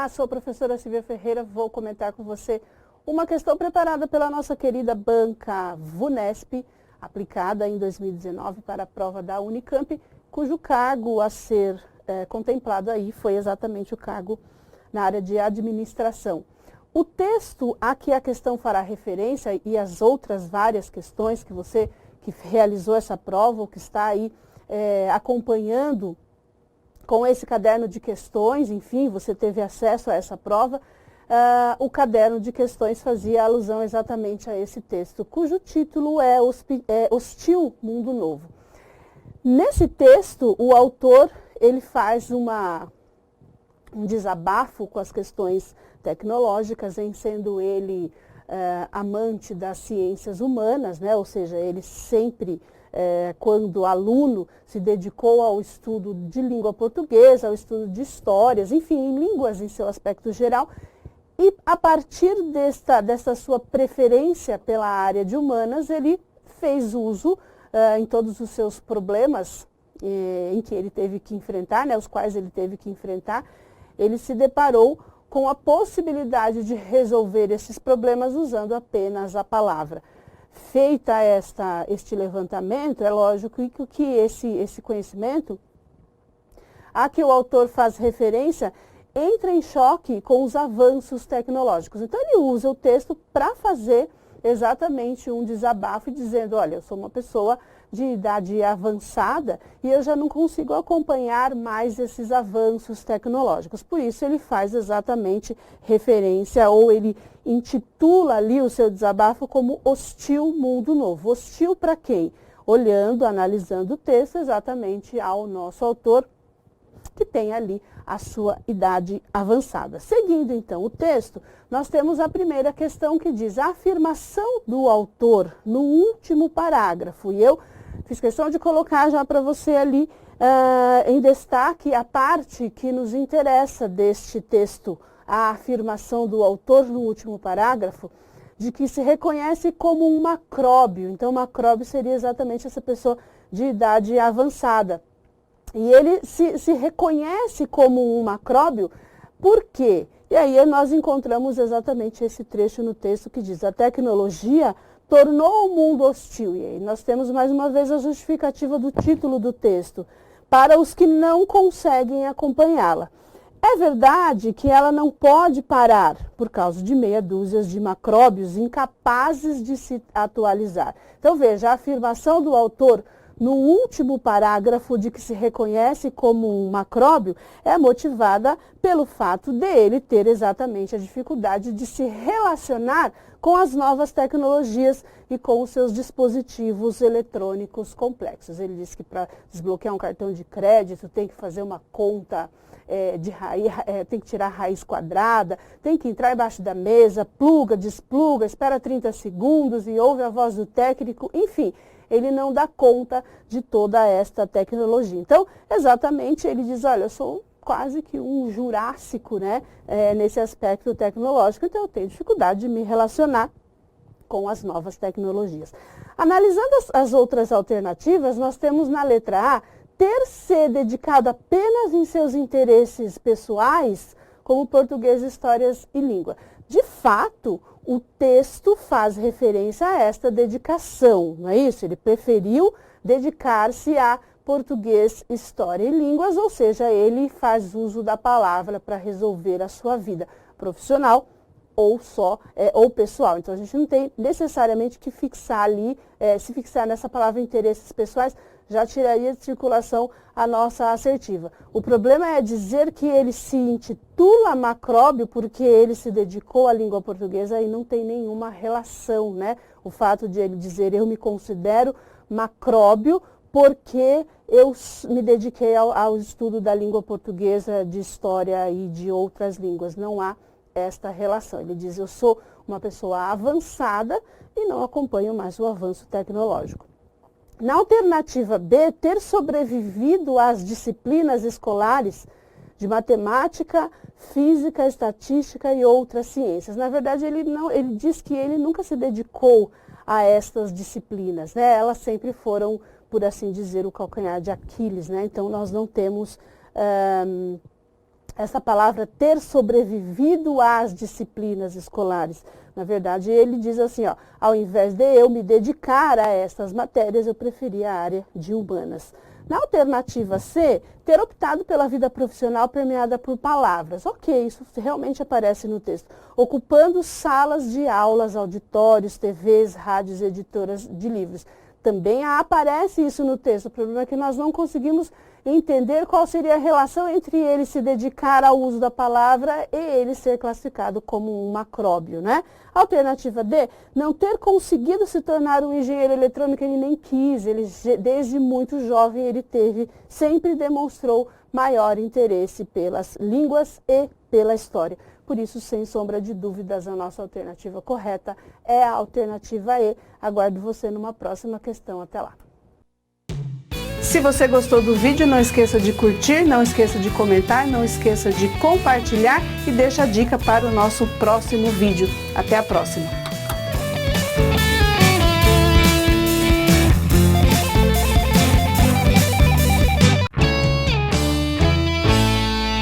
Olá, sou a professora Silvia Ferreira, vou comentar com você uma questão preparada pela nossa querida banca VUNESP, aplicada em 2019 para a prova da Unicamp, cujo cargo a ser contemplado aí foi exatamente o cargo na área de administração. O texto a que a questão fará referência e as outras várias questões que você que realizou essa prova ou que está aí acompanhando com esse caderno de questões, enfim, você teve acesso a essa prova, o caderno de questões fazia alusão exatamente a esse texto, cujo título é Hostil Mundo Novo. Nesse texto, o autor ele faz um desabafo com as questões tecnológicas, em sendo ele amante das ciências humanas, né? Ou seja, ele sempre, quando aluno, se dedicou ao estudo de língua portuguesa, ao estudo de histórias, enfim, em línguas em seu aspecto geral. E a partir desta sua preferência pela área de humanas, ele fez uso em todos os seus problemas em que ele teve que enfrentar, né, os quais ele teve que enfrentar, ele se deparou com a possibilidade de resolver esses problemas usando apenas a palavra. Feita este levantamento, é lógico que esse conhecimento a que o autor faz referência entra em choque com os avanços tecnológicos. Então, ele usa o texto para fazer exatamente um desabafo, dizendo, olha, eu sou uma pessoa de idade avançada e eu já não consigo acompanhar mais esses avanços tecnológicos. Por isso, ele faz exatamente referência, ou ele intitula ali o seu desabafo como Hostil Mundo Novo. Hostil para quem? Olhando, analisando o texto exatamente ao nosso autor, que tem ali a sua idade avançada. Seguindo, então, o texto, nós temos a primeira questão que diz a afirmação do autor no último parágrafo. E eu fiz questão de colocar já para você ali em destaque a parte que nos interessa deste texto, a afirmação do autor no último parágrafo, de que se reconhece como um macróbio. Então, macróbio seria exatamente essa pessoa de idade avançada. E ele se reconhece como um macróbio, por quê? E aí nós encontramos exatamente esse trecho no texto que diz: a tecnologia tornou o mundo hostil. E aí nós temos mais uma vez a justificativa do título do texto, para os que não conseguem acompanhá-la. É verdade que ela não pode parar por causa de meia dúzia de macróbios incapazes de se atualizar. Então veja, a afirmação do autor no último parágrafo de que se reconhece como um macróbio é motivada pelo fato dele ter exatamente a dificuldade de se relacionar com as novas tecnologias e com os seus dispositivos eletrônicos complexos. Ele diz que para desbloquear um cartão de crédito tem que fazer uma conta de raiz, tem que tirar a raiz quadrada, tem que entrar embaixo da mesa, pluga, despluga, espera 30 segundos e ouve a voz do técnico, enfim. Ele não dá conta de toda esta tecnologia. Então, exatamente, ele diz, olha, eu sou quase que um jurássico, né, nesse aspecto tecnológico, então eu tenho dificuldade de me relacionar com as novas tecnologias. Analisando as outras alternativas, nós temos na letra A, ter se dedicado apenas em seus interesses pessoais, como português, histórias e língua. De fato, o texto faz referência a esta dedicação, não é isso? Ele preferiu dedicar-se a português, história e línguas, ou seja, ele faz uso da palavra para resolver a sua vida profissional ou pessoal. Então, a gente não tem necessariamente que fixar ali, se fixar nessa palavra interesses pessoais, já tiraria de circulação a nossa assertiva. O problema é dizer que ele se intitula macróbio porque ele se dedicou à língua portuguesa e não tem nenhuma relação, né? O fato de ele dizer eu me considero macróbio porque eu me dediquei ao estudo da língua portuguesa, de história e de outras línguas. Não há esta relação. Ele diz eu sou uma pessoa avançada e não acompanho mais o avanço tecnológico. Na alternativa B, ter sobrevivido às disciplinas escolares de matemática, física, estatística e outras ciências. Na verdade, ele diz que ele nunca se dedicou a estas disciplinas, né? Elas sempre foram, por assim dizer, o calcanhar de Aquiles, né? Então, nós não temos essa palavra ter sobrevivido às disciplinas escolares. Na verdade, ele diz assim, ó, ao invés de eu me dedicar a essas matérias, eu preferi a área de humanas. Na alternativa C, ter optado pela vida profissional permeada por palavras. Ok, isso realmente aparece no texto. Ocupando salas de aulas, auditórios, TVs, rádios, editoras de livros. Também aparece isso no texto. O problema é que nós não conseguimos entender qual seria a relação entre ele se dedicar ao uso da palavra e ele ser classificado como um macróbio, né? Alternativa D, não ter conseguido se tornar um engenheiro eletrônico, ele nem quis, ele desde muito jovem ele sempre demonstrou maior interesse pelas línguas e pela história. Por isso, sem sombra de dúvidas, a nossa alternativa correta é a alternativa E. Aguardo você numa próxima questão. Até lá. Se você gostou do vídeo, não esqueça de curtir, não esqueça de comentar, não esqueça de compartilhar e deixa a dica para o nosso próximo vídeo. Até a próxima!